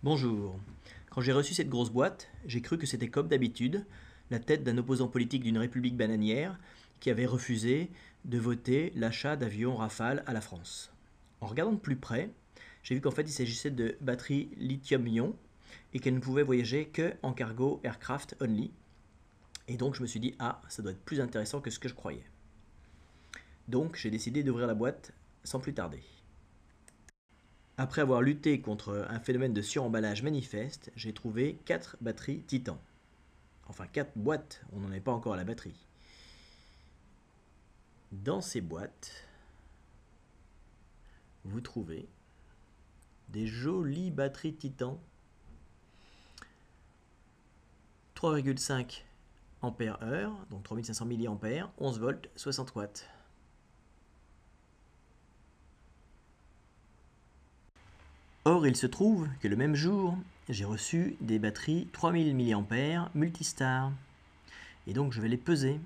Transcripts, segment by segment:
Bonjour. Quand j'ai reçu cette grosse boîte, j'ai cru que c'était comme d'habitude, la tête d'un opposant politique d'une république bananière qui avait refusé de voter l'achat d'avions Rafale à la France. En regardant de plus près, j'ai vu qu'en fait il s'agissait de batteries lithium-ion et qu'elles ne pouvaient voyager que en cargo aircraft only. Et donc je me suis dit, ah, ça doit être plus intéressant que ce que je croyais. Donc j'ai décidé d'ouvrir la boîte sans plus tarder. Après avoir lutté contre un phénomène de suremballage manifeste, j'ai trouvé 4 batteries Titan. Enfin 4 boîtes, on n'en est pas encore à la batterie. Dans ces boîtes, vous trouvez des jolies batteries Titan. 3,5 ampères-heure, donc 3500 mAh, 11 volts, 60 watts. Or, il se trouve que le même jour, j'ai reçu des batteries 3000 mAh Multistar. Et donc, je vais les peser.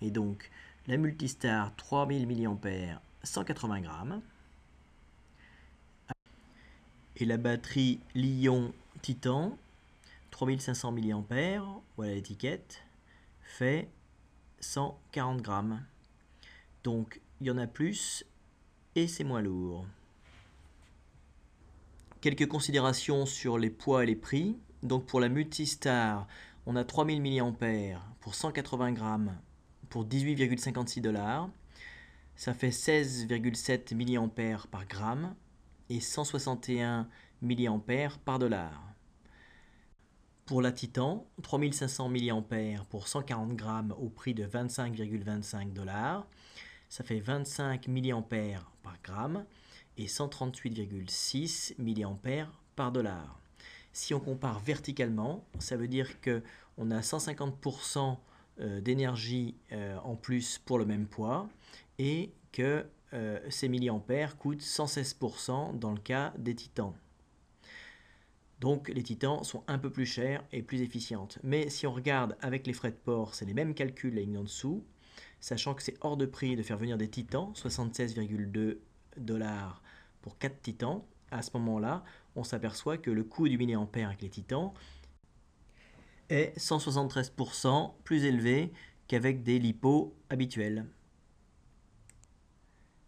Et donc, la Multistar 3000 mAh, 180 grammes. Et la batterie Li-ion Titan, 3500 mAh, voilà l'étiquette, fait 140 grammes. Donc, il y en a plus et c'est moins lourd. Quelques considérations sur les poids et les prix. Donc pour la Multistar, on a 3000 mAh pour 180 grammes pour 18,56 $. Ça fait 16,7 mAh par gramme et 161 mAh par dollar. Pour la Titan, 3500 mAh pour 140 grammes au prix de 25,25 $. Ça fait 25 mAh par gramme et 138,6 mAh par dollar. Si on compare verticalement, ça veut dire qu'on a 150% d'énergie en plus pour le même poids et que ces milliampères coûtent 116% dans le cas des Titans. Donc les Titans sont un peu plus chères et plus efficientes. Mais si on regarde avec les frais de port, c'est les mêmes calculs la ligne en dessous, sachant que c'est hors de prix de faire venir des Titans, 76,2 $ pour 4 Titans. À ce moment-là, on s'aperçoit que le coût du milliampère avec les Titans est 173% plus élevé qu'avec des LiPo habituels.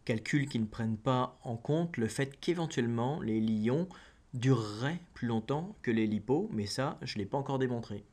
Calculs qui ne prennent pas en compte le fait qu'éventuellement les Li-ion dureraient plus longtemps que les LiPo, mais ça, je ne l'ai pas encore démontré.